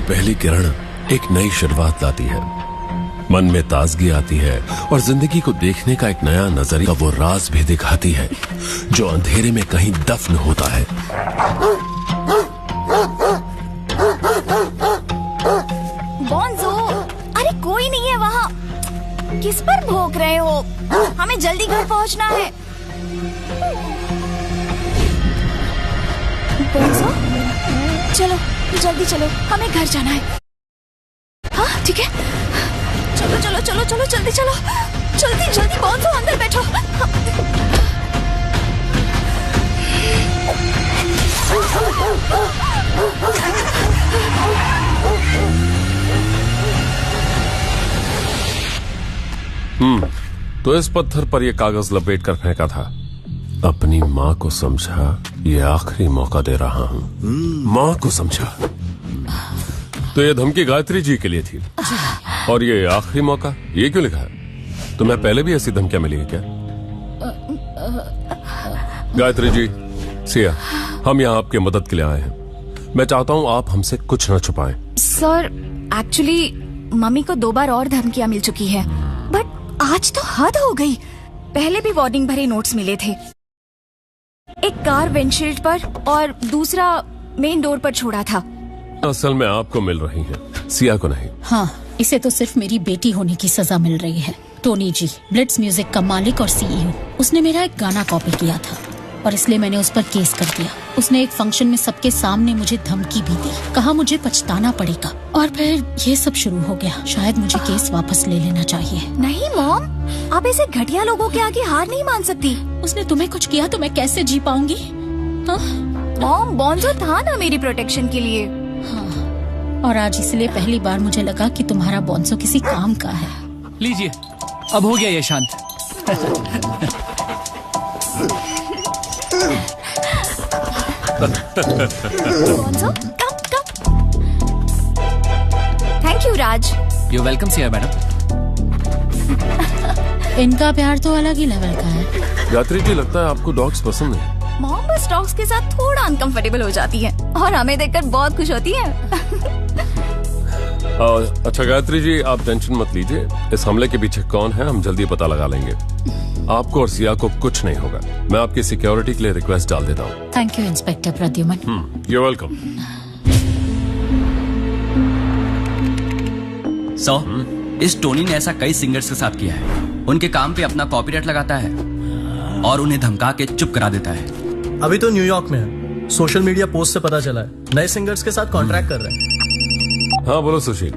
पहली किरण एक नई शुरुआत लाती है, मन में ताजगी आती है और जिंदगी को देखने का एक नया नजरिया वो राज भी दिखाती है जो अंधेरे में कहीं दफन होता है। बोंजो, अरे कोई नहीं है वहाँ। किस पर भौंक रहे हो? हमें जल्दी घर पहुँचना है। बोंजो, चलो जल्दी चलो, हमें घर जाना है। हाँ ठीक है, चलो चलो चलो चलो जल्दी चलो, जल्दी जल्दी। बोंजो अंदर बैठो। तो इस पत्थर पर यह कागज लपेट कर फेंका था। अपनी माँ को समझा, ये आखिरी मौका दे रहा हूँ। माँ को समझा। तो ये धमकी गायत्री जी के लिए थी और ये आखिरी मौका, ये क्यों लिखा है? तुम्हें पहले भी ऐसी धमकियां मिली है क्या? गायत्री जी, सिया, हम यहाँ आपकी मदद के लिए आए हैं। मैं चाहता हूँ आप हमसे कुछ न छुपाएं। सर, एक्चुअली मम्मी को 2 बार और धमकियां मिल चुकी है, बट आज तो हद हो गई। पहले भी वार्निंग भरे नोट्स मिले थे, एक कार विंडशील्ड पर और दूसरा मेन डोर पर छोड़ा था। असल में आपको मिल रही है, सिया को नहीं। हाँ, इसे तो सिर्फ मेरी बेटी होने की सजा मिल रही है। टोनी जी, ब्लिट्स म्यूजिक का मालिक और सीईओ, उसने मेरा एक गाना कॉपी किया था और इसलिए मैंने उस पर केस कर दिया। उसने एक फंक्शन में सबके सामने मुझे धमकी भी दी, कहा मुझे पछताना पड़ेगा, और फिर ये सब शुरू हो गया। शायद मुझे केस वापस ले लेना चाहिए। नहीं मॉम, आप ऐसे घटिया लोगों के आगे हार नहीं मान सकती। उसने तुम्हें कुछ किया तो मैं कैसे जी पाऊंगी? मॉम, बोंजो था ना मेरी प्रोटेक्शन के लिए। हाँ, और आज इसलिए पहली बार मुझे लगा कि तुम्हारा बोंजो किसी काम का है। लीजिए, अब हो गया ये शांत। Bonjo, come. Thank you Raj. You welcome Siya madam. इनका प्यार तो अलग ही लेवल का है। गायत्री जी, लगता है आपको डॉग्स पसंद है। मॉम बस डॉग्स के साथ थोड़ा अनकंफर्टेबल हो जाती है और हमें देखकर बहुत खुश होती है। अच्छा गायत्री जी, आप टेंशन मत लीजिए। इस हमले के पीछे कौन है हम जल्दी पता लगा लेंगे। आपको और सिया को कुछ नहीं होगा। मैं आपकी सिक्योरिटी के लिए रिक्वेस्ट डाल देता हूँ। Thank you inspector Pradyuman. You welcome. So, इस टोनी ने ऐसा कई सिंगर्स के साथ किया है। उनके काम पे अपना कॉपीराइट लगाता है और उन्हें धमका के चुप करा देता है। अभी तो न्यूयॉर्क में है। सोशल मीडिया पोस्ट से पता चला है नए सिंगर्स के साथ कॉन्ट्रैक्ट कर रहे हैं। हाँ बोलो सुशील।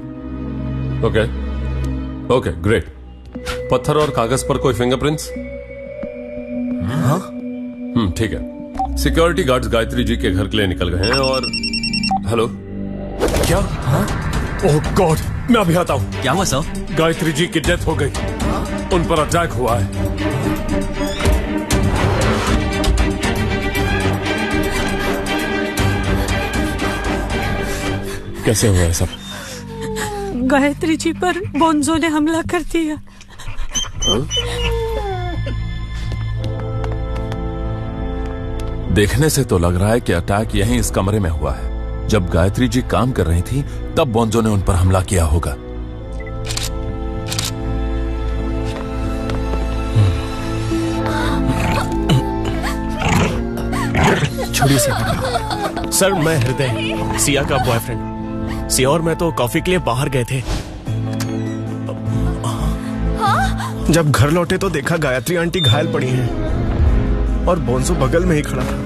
Okay great. पत्थर और कागज पर कोई फिंगरप्रिंट्स? हाँ? ठीक है। सिक्योरिटी गार्ड्स गायत्री जी के घर के लिए निकल गए हैं और हेलो, क्या? हाँ? ओह गॉड, मैं अभी आता हूँ। क्या हुआ सर? गायत्री जी की डेथ हो गई। उन पर अटैक हुआ है। कैसे हुआ है सब? गायत्री जी पर बोंजो ने हमला कर दिया। देखने से तो लग रहा है कि अटैक यहीं इस कमरे में हुआ है। जब गायत्री जी काम कर रही थी तब बोंजो ने उन पर हमला किया होगा। छोड़िए सर, मैं हृदय, सिया का बॉयफ्रेंड। सिया और मैं तो कॉफी के लिए बाहर गए थे। जब घर लौटे तो देखा गायत्री आंटी घायल पड़ी हैं और बोंजो बगल में ही खड़ा था।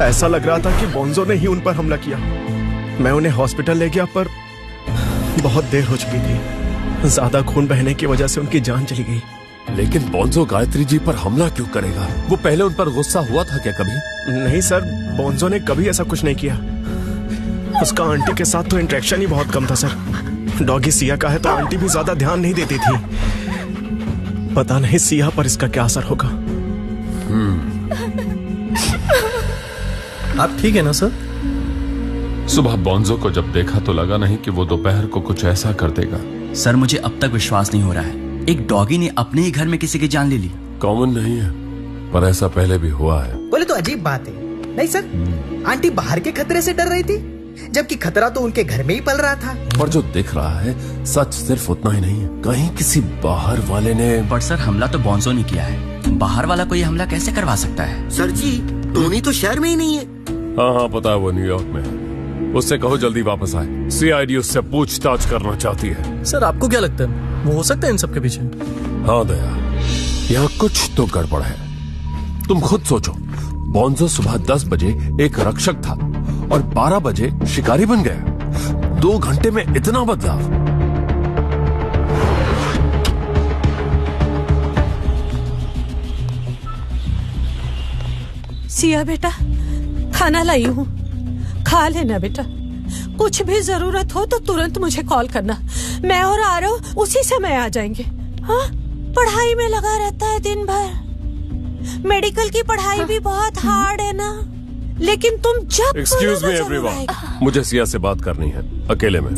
ऐसा लग रहा था कि बोंजो ने ही उन पर हमला किया। मैं उन्हें हॉस्पिटल ले गया पर बहुत देर हो चुकी थी। ज्यादा खून बहने की वजह से उनकी जान चली गई। लेकिन बोंजो गायत्री जी पर हमला क्यों करेगा? वो पहले उन पर गुस्सा हुआ था क्या कभी? नहीं सर, बोंजो ने कभी ऐसा कुछ नहीं किया। उसका आंटी के साथ तो इंटरेक्शन ही बहुत कम था सर। डॉगी सिया का है तो आंटी भी ज्यादा ध्यान नहीं देती थी। पता नहीं सिया पर इसका क्या असर होगा। आप ठीक है ना सर? सुबह बोंजो को जब देखा तो लगा नहीं कि वो दोपहर को कुछ ऐसा कर देगा। सर, मुझे अब तक विश्वास नहीं हो रहा है। एक डॉगी ने अपने ही घर में किसी की जान ले ली। कॉमन नहीं है, पर ऐसा पहले भी हुआ है। बोले तो अजीब बात है। नहीं सर, आंटी बाहर के खतरे से डर रही थी जबकि खतरा तो उनके घर में ही पल रहा था। पर जो दिख रहा है सच सिर्फ उतना ही नहीं है, कहीं किसी बाहर वाले ने। पर सर हमला तो बॉन्जो ने किया है, बाहर वाला कोई हमला कैसे करवा सकता है? सर जी टोनी तो शहर में ही नहीं है। हाँ पता है, वो न्यूयॉर्क में है। उससे कहो जल्दी वापस आए, सीआईडी उससे पूछताछ करना चाहती है। सर आपको क्या लगता है वो हो सकता है इन सबके पीछे? हाँ दया, यहाँ कुछ तो गड़बड़ है। तुम खुद सोचो, बॉन्जो सुबह 10 बजे एक रक्षक था और 12 बजे शिकारी बन गया। 2 घंटे में इतना बदलाव। सिया बेटा, खाना लाई हूँ, खा लेना बेटा। कुछ भी जरूरत हो तो तुरंत मुझे कॉल करना, मैं और आरव उसी समय आ जाएंगे। हाँ, पढ़ाई में लगा रहता है दिन भर। मेडिकल की पढ़ाई भी बहुत हार्ड है ना, लेकिन तुम जब एक्सक्यूज मी एवरीवन, मुझे सिया से बात करनी है अकेले में।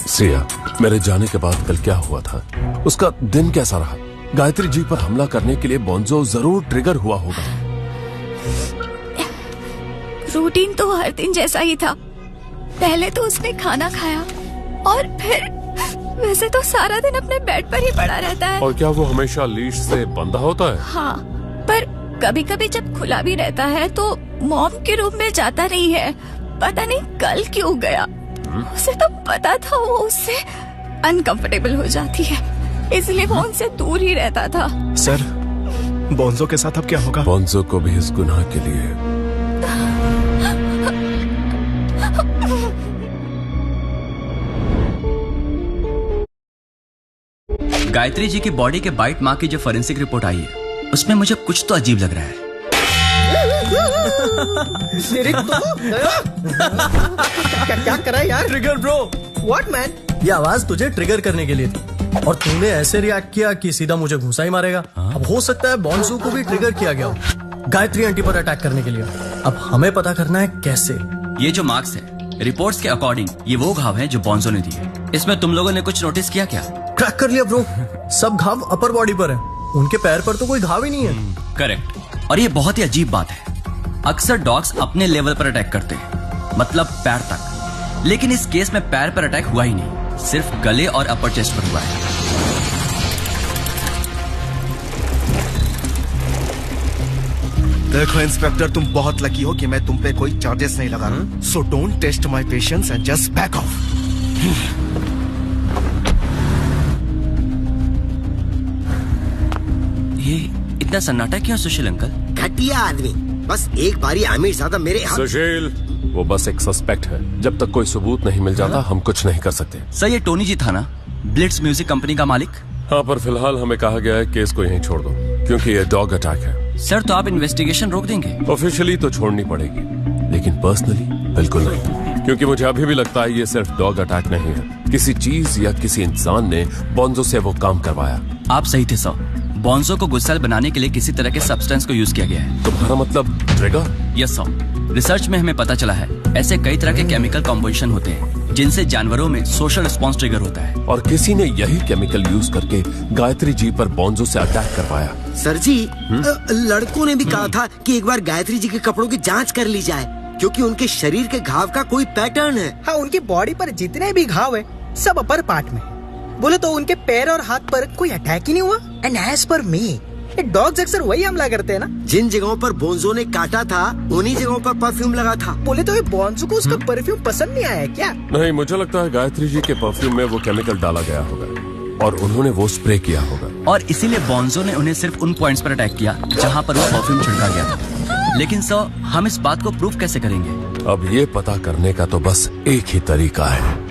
सिया, मेरे जाने के बाद कल क्या हुआ था? उसका दिन कैसा रहा? गायत्री जी पर हमला करने के लिए बॉन्जो जरूर ट्रिगर हुआ होगा। रूटीन तो हर दिन जैसा ही था। पहले तो उसने खाना खाया और फिर वैसे तो सारा दिन अपने बेड पर ही पड़ा रहता है। और क्या वो हमेशा लीश से बंधा होता है? हाँ, पर कभी कभी जब खुला भी रहता है तो मॉम के रूम में जाता नहीं है। पता नहीं कल क्यों गया। उसे तो पता था वो उससे अनकंफर्टेबल हो जाती है, इसलिए वो उनसे दूर ही रहता था। सर, बॉन्जो के साथ अब क्या होगा? बॉन्जो को भी इस गुनाह के लिए गायत्री जी की बॉडी के बाइट मार्क की जो फोरेंसिक रिपोर्ट आई है उसमें मुझे कुछ तो अजीब लग रहा है। क्या करा यार? Trigger bro. What man? ये आवाज तुझे ट्रिगर करने के लिए थी और तूने ऐसे रिएक्ट किया कि सीधा मुझे घुसा ही मारेगा। अब हो सकता है बॉन्जो को भी ट्रिगर किया गया हो गायत्री आंटी पर अटैक करने के लिए। अब हमें पता करना है कैसे। ये जो मार्क्स है रिपोर्ट्स के अकॉर्डिंग ये वो घाव है जो बॉन्जो ने दिए। इसमें तुम लोगों ने कुछ नोटिस किया क्या? ट्रैक कर लिया ब्रो, सब घाव अपर बॉडी पर है, उनके पैर पर तो कोई घाव ही नहीं है। करेक्ट। और ये बहुत ही अजीब बात है, अक्सर डॉग्स अपने लेवल पर अटैक करते हैं, मतलब पैर तक, लेकिन इस केस में पैर पर अटैक हुआ ही नहीं, सिर्फ गले और अपर चेस्ट पर हुआ है। देखो इंस्पेक्टर, तुम बहुत लकी हो कि मैं तुम पे कोई चार्जेस नहीं लगा रहा। So don't test my patience and just back off. ये इतना सन्नाटा क्यों सुशील अंकल? घटिया आदमी, बस एक बारी आमिर ज्यादा मेरे हाथ। सुशील, वो बस एक सस्पेक्ट है, जब तक कोई सबूत नहीं मिल जाता हम कुछ नहीं कर सकते। सर ये टोनी जी था ना, ब्लिट्स म्यूजिक कंपनी का मालिक? हाँ, पर फिलहाल हमें कहा गया है केस को यहीं छोड़ दो, क्योंकि ये डॉग अटैक है। सर तो आप इन्वेस्टिगेशन रोक देंगे? ऑफिशियली तो छोड़नी पड़ेगी, लेकिन पर्सनली बिल्कुल नहीं, क्योंकि मुझे अभी भी लगता है ये सिर्फ डॉग अटैक नहीं है, किसी चीज या किसी इंसान ने बॉन्जो से वो काम करवाया। आप सही थे सर, बॉन्जो को गुस्सैल बनाने के लिए किसी तरह के सब्सटेंस को यूज किया गया है। तुम्हारा मतलब ट्रिगर? यस सर, रिसर्च में हमें पता चला है ऐसे कई तरह के केमिकल कॉम्पोजिशन होते हैं जिनसे जानवरों में सोशल रिस्पॉन्स ट्रिगर होता है, और किसी ने यही केमिकल यूज करके गायत्री जी पर बॉन्जो से अटैक करवाया। सर जी, लड़कों ने भी कहा था कि एक बार गायत्री जी के कपड़ों की जांच कर ली जाए, क्योंकि उनके शरीर के घाव का कोई पैटर्न है। हाँ, उनकी बॉडी पर जितने भी घाव है सब अपर पार्ट में। बोले तो उनके पैर और हाथ पर कोई अटैक ही नहीं हुआ। And as per me, dogs अक्सर वही हमला करते हैं ना। जिन जगहों पर बोन्जो ने काटा था उन्हीं जगहों पर परफ्यूम लगा था। बोले तो ये बोन्जो को उसका परफ्यूम पसंद नहीं आया क्या? नहीं, मुझे लगता है गायत्री जी के परफ्यूम में वो केमिकल डाला गया होगा और उन्होंने वो स्प्रे किया होगा, और इसीलिए बॉन्जो ने उन्हें सिर्फ उन पॉइंट्स पर अटैक किया जहां पर वो परफ्यूम छिड़का गया था। लेकिन सर, हम इस बात को प्रूफ कैसे करेंगे? अब ये पता करने का तो बस एक ही तरीका है।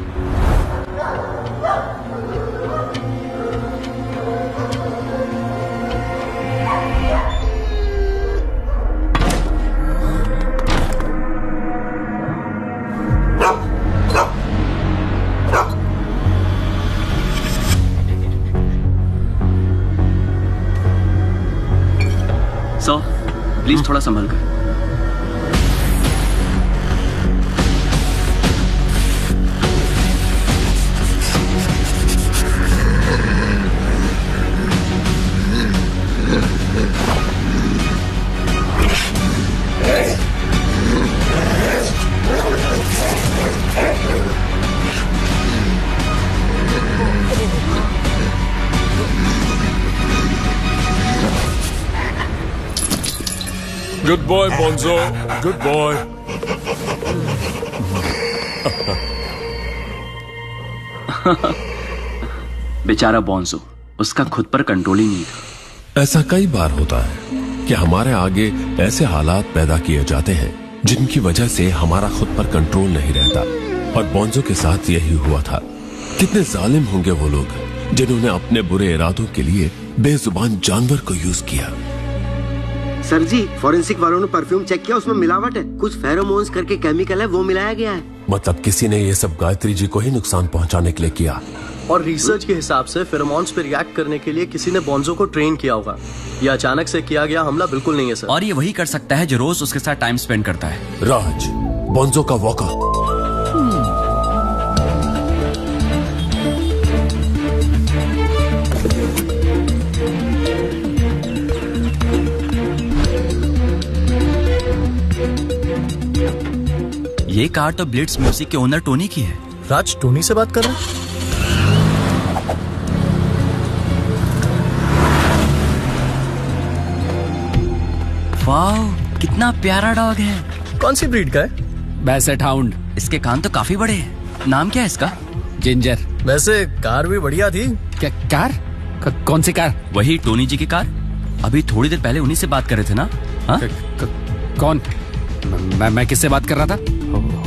सर प्लीज थोड़ा संभल कर। Good boy Bonjo, good boy. बेचारा बोंजो, उसका खुद पर कंट्रोल ही नहीं था। ऐसा कई बार होता है कि हमारे आगे ऐसे हालात पैदा किए जाते हैं जिनकी वजह से हमारा खुद पर कंट्रोल नहीं रहता, और बोंजो के साथ यही हुआ था। कितने जालिम होंगे वो लोग जिन्होंने अपने बुरे इरादों के लिए बेजुबान जानवर को यूज किया। सर जी, फॉरेंसिक वालों ने परफ्यूम चेक किया, उसमें मिलावट है। कुछ फेरोमोन्स करके केमिकल है, वो मिलाया गया है। मतलब किसी ने ये सब गायत्री जी को ही नुकसान पहुंचाने के लिए किया। और रिसर्च के हिसाब से फेरोमोन्स पे रिएक्ट करने के लिए किसी ने बोंजो को ट्रेन किया होगा। ये अचानक से किया गया हमला बिल्कुल नहीं है सर। और ये वही कर सकता है जो रोज उसके साथ टाइम स्पेंड करता है। राज, बोंजो का वॉका। ये कार तो ब्लिट्स म्यूजिक के ओनर टोनी की है। राज टोनी से बात कर रहा है? वाह, कितना प्यारा डॉग है। कौन सी ब्रीड का है? Basset hound. इसके कान तो काफी बड़े हैं। नाम क्या है इसका? जिंजर। वैसे कार भी बढ़िया थी। क्या कार? कौन सी कार? वही टोनी जी की कार। अभी थोड़ी देर पहले उन्हीं से बात कर रहे थे ना? हाँ? कौन? मैं किससे बात कर रहा था?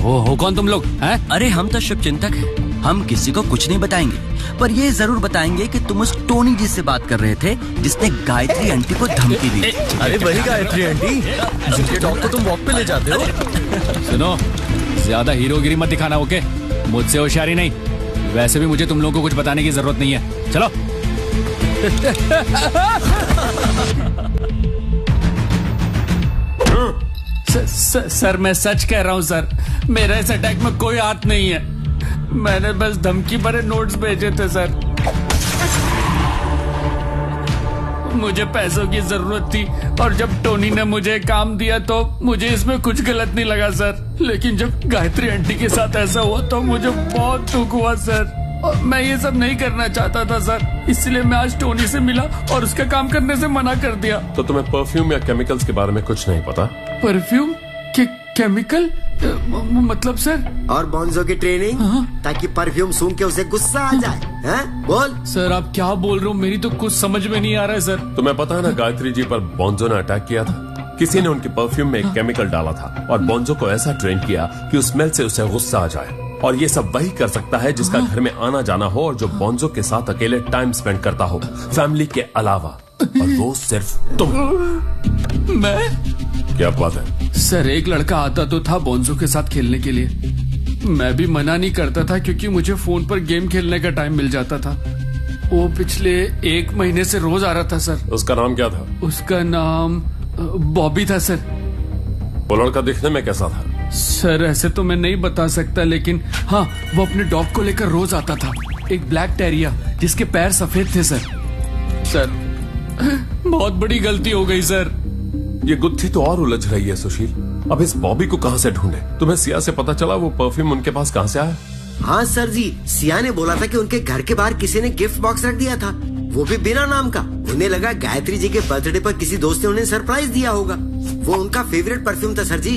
हो कौन तुम लोग हैं? अरे हम तो शुभचिंतक हैं। हम किसी को कुछ नहीं बताएंगे, पर ये जरूर बताएंगे कि तुम उस टोनी जी से बात कर रहे थे जिसने गायत्री आंटी को धमकी दी। अरे वही गायत्री आंटी जिनके डॉग को तुम वॉक पे ले जाते हो। सुनो, ज्यादा हीरोगिरी मत दिखाना, ओके? मुझसे होशियारी नहीं। वैसे भी मुझे तुम लोगों को कुछ बताने की जरूरत नहीं है। चलो। सर मैं सच कह रहा हूँ सर, मेरा इस अटैक में कोई हाथ नहीं है। मैंने बस धमकी भरे नोट्स भेजे थे सर। मुझे पैसों की जरूरत थी और जब टोनी ने मुझे काम दिया तो मुझे इसमें कुछ गलत नहीं लगा सर। लेकिन जब गायत्री आंटी के साथ ऐसा हुआ तो मुझे बहुत दुख हुआ सर। और मैं ये सब नहीं करना चाहता था सर, इसलिए मैं आज टोनी से मिला और उसका काम करने से मना कर दिया। तो तुम्हें परफ्यूम या केमिकल्स के बारे में कुछ नहीं पता? परफ्यूम के केमिकल मतलब सर? और बोंजो की ट्रेनिंग ताकि परफ्यूम सूंघ के उसे गुस्सा आ जाए। हैं? बोल सर, आप क्या बोल रहे हो? मेरी तो कुछ समझ में नहीं आ रहा है सर। तुम्हें पता है ना गायत्री जी पर बोंजो ने अटैक किया था। किसी ने उनके परफ्यूम में एक केमिकल डाला था और बोंजो को ऐसा ट्रेन किया कि उस स्मेल से उसे गुस्सा आ जाए। और ये सब वही कर सकता है जिसका घर में आना जाना हो और जो बोंजो के साथ अकेले टाइम स्पेंड करता हो, फैमिली के अलावा। और वो सिर्फ तुम। मैं? क्या बात है सर? एक लड़का आता तो था बोंजो के साथ खेलने के लिए। मैं भी मना नहीं करता था क्योंकि मुझे फोन पर गेम खेलने का टाइम मिल जाता था। वो पिछले 1 महीने से रोज आ रहा था सर। उसका नाम क्या था? उसका नाम बॉबी था सर। वो लड़का दिखने में कैसा था? सर ऐसे तो मैं नहीं बता सकता, लेकिन हाँ, वो अपने डॉग को लेकर रोज आता था। एक ब्लैक टेरिया जिसके पैर सफेद थे सर। सर बहुत बड़ी गलती हो गई सर। ये गुत्थी तो और उलझ रही है सुशील। अब इस बॉबी को कहाँ से ढूंढे? तुम्हें सिया से पता चला वो परफ्यूम उनके पास कहाँ से आया? हाँ सर जी, सिया ने बोला था कि उनके घर के बाहर किसी ने गिफ्ट बॉक्स रख दिया था, वो भी बिना नाम का। उन्हें लगा गायत्री जी के बर्थडे पर किसी दोस्त ने उन्हें सरप्राइज दिया होगा। वो उनका फेवरेट परफ्यूम था सर जी।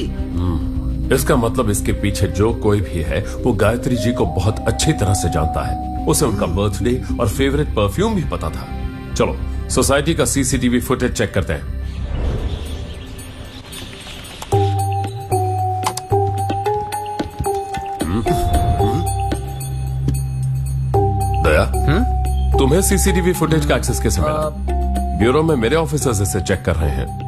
इसका मतलब इसके पीछे जो कोई भी है वो गायत्री जी को बहुत अच्छी तरह से जानता है। उसे उनका बर्थडे और फेवरेट परफ्यूम भी पता था। चलो सोसाइटी का सीसीटीवी फुटेज चेक करते हैं। दया, तुम्हें सीसीटीवी फुटेज का एक्सेस कैसे मिला? ब्यूरो में मेरे ऑफिसर्स इसे चेक कर रहे हैं।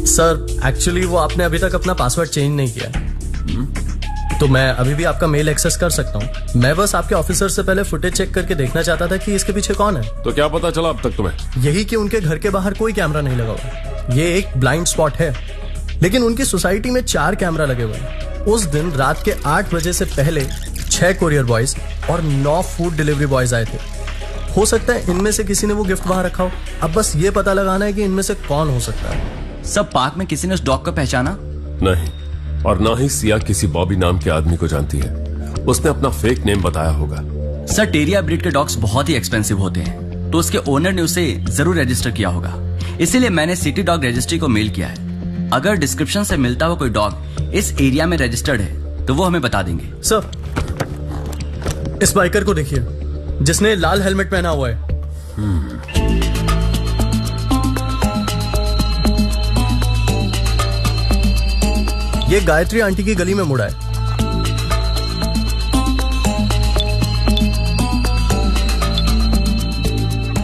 सर एक्चुअली वो आपने अभी तक अपना पासवर्ड चेंज नहीं किया, तो मैं अभी भी आपका मेल एक्सेस कर सकता हूँ। मैं बस आपके ऑफिसर से पहले फुटेज चेक करके देखना चाहता था कि इसके पीछे कौन है। तो क्या पता चला अब तक तुम्हें? यही कि उनके घर के बाहर कोई कैमरा नहीं लगा हुआ। ये एक ब्लाइंड स्पॉट है, लेकिन उनकी सोसाइटी में 4 कैमरा लगे हुए हैं। उस दिन रात के 8 बजे से पहले 6 कोरियर बॉयज और 9 फूड डिलीवरी बॉयज आए थे। हो सकता है इनमें से किसी ने वो गिफ्ट वहां रखा हो। अब बस ये पता लगाना है कि इनमें से कौन हो सकता है। सब पार्क में किसी ने उस डॉग को पहचाना? नहीं, और ना ही सिया किसी बॉबी नाम के आदमी को जानती है। उसने अपना फेक नेम बताया होगा। सर टेरिया ब्रीड के डॉग्स बहुत ही एक्सपेंसिव होते हैं, तो उसके ओनर ने उसे जरूर रजिस्टर किया होगा। इसीलिए मैंने सिटी डॉग रजिस्ट्री को मेल किया है। अगर डिस्क्रिप्शन से मिलता हुआ कोई डॉग इस एरिया में रजिस्टर्ड है तो वो हमें बता देंगे। सर, इस बाइकर को देखिए जिसने लाल हेलमेट पहना हुआ है। ये गायत्री आंटी की गली में मुड़ा है।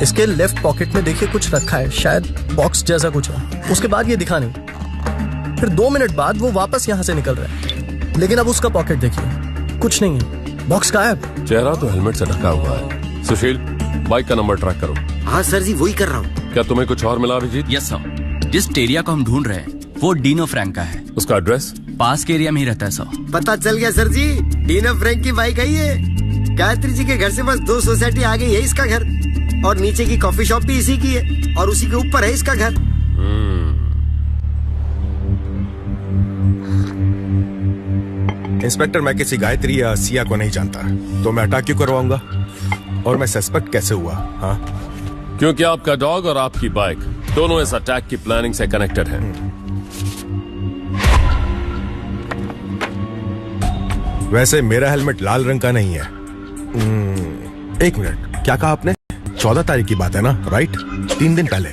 इसके लेफ्ट पॉकेट में देखिए कुछ रखा है, शायद बॉक्स जैसा कुछ है। उसके बाद ये दिखा नहीं। फिर 2 मिनट बाद वो वापस यहां से निकल रहा है, लेकिन अब उसका पॉकेट देखिए, कुछ नहीं है, बॉक्स गायब। चेहरा तो हेलमेट से ढका हुआ है। सुशील, बाइक का नंबर ट्रैक करो। हाँ सर जी, वही कर रहा हूँ। क्या तुम्हें कुछ और मिला अभिजीत? यस सर, जिस एरिया को हम ढूंढ रहे हैं वो डीनो फ्रैंक का है। उसका एड्रेस? पास के एरिया में ही रहता है सर। पता चल गया सर जी, डीनो फ्रैंक की बाइक है ये। गायत्री जी के घर से बस 2 सोसाइटी आगे है इसका घर, और नीचे की कॉफी शॉप भी इसी की है, और उसी के ऊपर है इसका घर। इंस्पेक्टर, मैं किसी गायत्री या सिया को नहीं जानता, तो मैं अटैक क्यों करवाऊंगा? और मैं सस्पेक्ट कैसे हुआ? हाँ, क्योंकि आपका डॉग और आपकी बाइक दोनों इस अटैक की प्लानिंग से कनेक्टेड हैं। वैसे मेरा हेलमेट लाल रंग का नहीं है। 1 मिनट, क्या कहा आपने? 14 तारीख की बात है ना, राइट? 3 दिन पहले।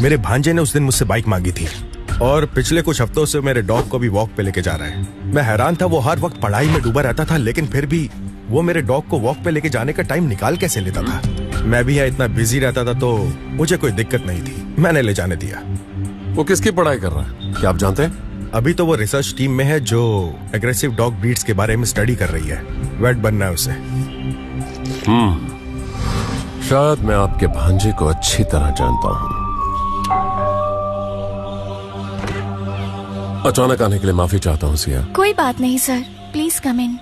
मेरे भांजे ने उस दिन मुझसे बाइक मांगी थी, और पिछले कुछ हफ्तों से मेरे डॉग को भी वॉक पे लेके जा रहा है। मैं हैरान था, वो हर वक्त पढ़ाई में डूबा रहता था, लेकिन फिर भी वो मेरे डॉग को वॉक पे लेके जाने का टाइम निकाल कैसे लेता था? मैं भी यहाँ इतना बिजी रहता था, तो मुझे कोई दिक्कत नहीं थी, मैंने ले जाने दिया। वो किसकी पढ़ाई कर रहा है, क्या आप जानते हैं? अभी तो वो रिसर्च टीम में है जो एग्रेसिव डॉग ब्रीड्स के बारे में स्टडी कर रही है। वेट बनना है उसे। शायद मैं आपके भांजे को अच्छी तरह जानता हूं। अचानक आने के लिए माफी चाहता हूं सिया। कोई बात नहीं सर, प्लीज कम इन।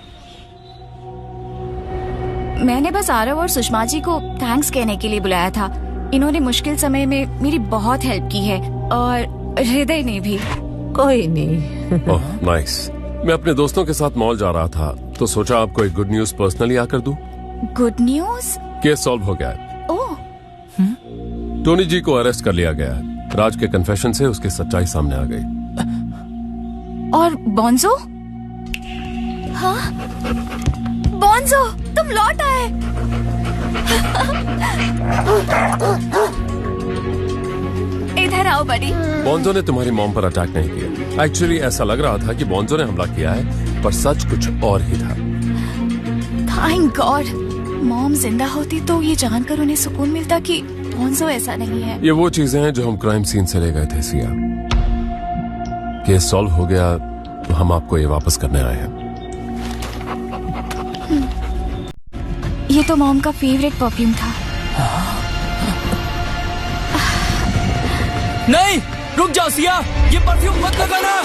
मैंने बस आरव और सुषमा जी को थैंक्स कहने के लिए बुलाया था। इन्होंने मुश्किल समय में मेरी बहुत हेल्प की है, और हृदय ने भी। कोई नहीं। Oh nice. मैं अपने दोस्तों के साथ मॉल जा रहा था, तो सोचा आपको एक गुड न्यूज पर्सनली आकर दूं। Good news? केस सॉल्व हो गया है। ओह। टोनी जी को अरेस्ट कर लिया गया है। राज के कन्फेशन से उसकी सच्चाई सामने आ गई। और बोंजो? हाँ, बोंजो, तुम लौट आए। इधर आओ बड़ी। बोंजो ने तुम्हारी मॉम पर अटैक नहीं किया। एक्चुअली ऐसा लग रहा था कि बोंजो ने हमला किया है, पर सच कुछ और ही था। Thank God. मॉम जिंदा होती तो ये जानकर उन्हें सुकून मिलता कि बोंजो ऐसा नहीं है। ये वो चीजें हैं जो हम क्राइम सीन से ले गए थे सिया। केस सॉल्व हो गया, तो हम आपको ये वापस करने आए हैं। ये तो मॉम का फेवरेट परफ्यूम था। नहीं, रुक जाओ सिया, ये परफ्यूम मत लगाना।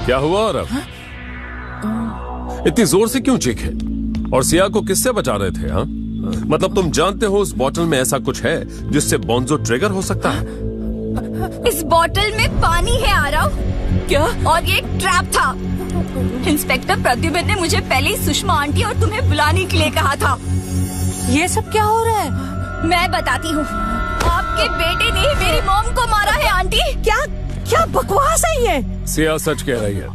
क्या हुआ अरब? इतनी जोर से क्यों चीखे? और सिया को किससे बचा रहे थे? हाँ, मतलब तुम जानते हो उस बोतल में ऐसा कुछ है जिससे बोंजो ट्रिगर हो सकता है? इस बोतल में पानी है आरव। क्या? और ये एक ट्रैप था। इंस्पेक्टर प्रद्युम्न ने मुझे पहले ही सुषमा आंटी और तुम्हें बुलाने के लिए कहा था। ये सब क्या हो रहा है? मैं बताती हूँ। आपके बेटे ने मेरी मॉम को मारा है आंटी। क्या बकवास है ये? सिया सच कह रही है।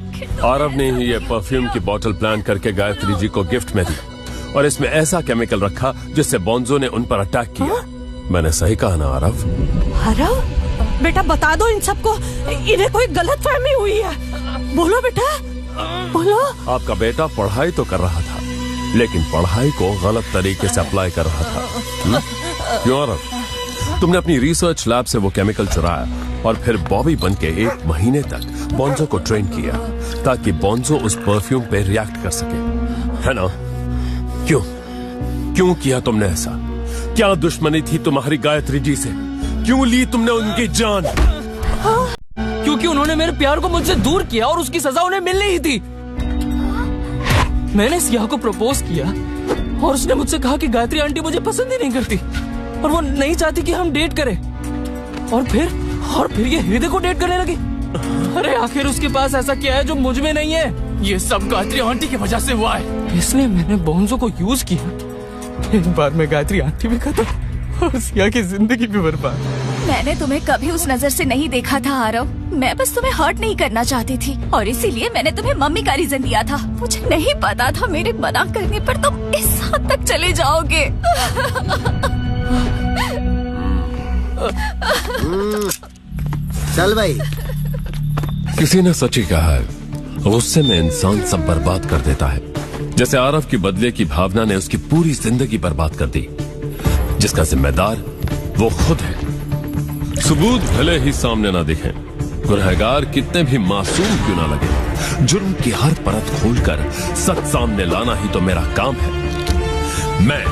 आरव ने ही ये परफ्यूम की बोतल प्लान करके गायत्री जी को गिफ्ट में दी, और इसमें ऐसा केमिकल रखा जिससे बोंजो ने उन पर अटैक किया। मैंने सही कहा ना आरव? आरव, बेटा बता दो इन सबको, इन्हें कोई गलतफहमी हुई है। बोलो बेटा, बोलो। आपका बेटा पढ़ाई तो कर रहा था, लेकिन पढ़ाई को गलत तरीके से अप्लाई कर रहा था। क्यों आरव? तुमने अपनी रिसर्च लैब से वो केमिकल चुराया और फिर बॉबी बन के 1 महीने तक बोंजो को ट्रेन किया ताकि बोंजो उस परफ्यूम पे रिएक्ट कर सके, है ना? क्यों किया तुमने ऐसा? क्या दुश्मनी थी तुम्हारी गायत्री जी से? क्यों ली तुमने उनकी जान? क्योंकि उन्होंने मेरे प्यार को मुझसे दूर किया और उसकी सजा उन्हें मिलनी ही थी। मैंने सिया को प्रपोज किया और उसने मुझसे कहा कि गायत्री आंटी मुझे पसंद ही नहीं करती और वो नहीं चाहती कि हम डेट करें। और फिर और फिर ये हृदय को डेट करने लगी। अरे आखिर उसके पास ऐसा क्या है जो मुझ में नहीं है? ये सब गायत्री आंटी की वजह से हुआ है, इसलिए मैंने बोंजो को यूज किया। एक बार में गायत्री आंटी भी खत्म और सिया की जिंदगी भी बर्बाद। मैंने तुम्हें कभी उस नजर से नहीं देखा था आरव। मैं बस तुम्हें हर्ट नहीं करना चाहती थी और इसीलिए मैंने तुम्हें मम्मी का रीजन दिया था। मुझे नहीं पता था मेरे मना करने पर तुम इस हद तक चले जाओगे। चल भाई। किसी ने सच ही कहा है, गुस्से में इंसान सब बर्बाद कर देता है। जैसे आरव की बदले की भावना ने उसकी पूरी जिंदगी बर्बाद कर दी, जिसका जिम्मेदार वो खुद है। सबूत भले ही सामने ना दिखें, गुनहगार कितने भी मासूम क्यों ना लगे, जुर्म की हर परत खोलकर सच सामने लाना ही तो मेरा काम है। मैं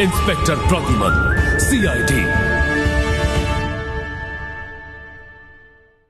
इंस्पेक्टर प्रद्युमन, CID।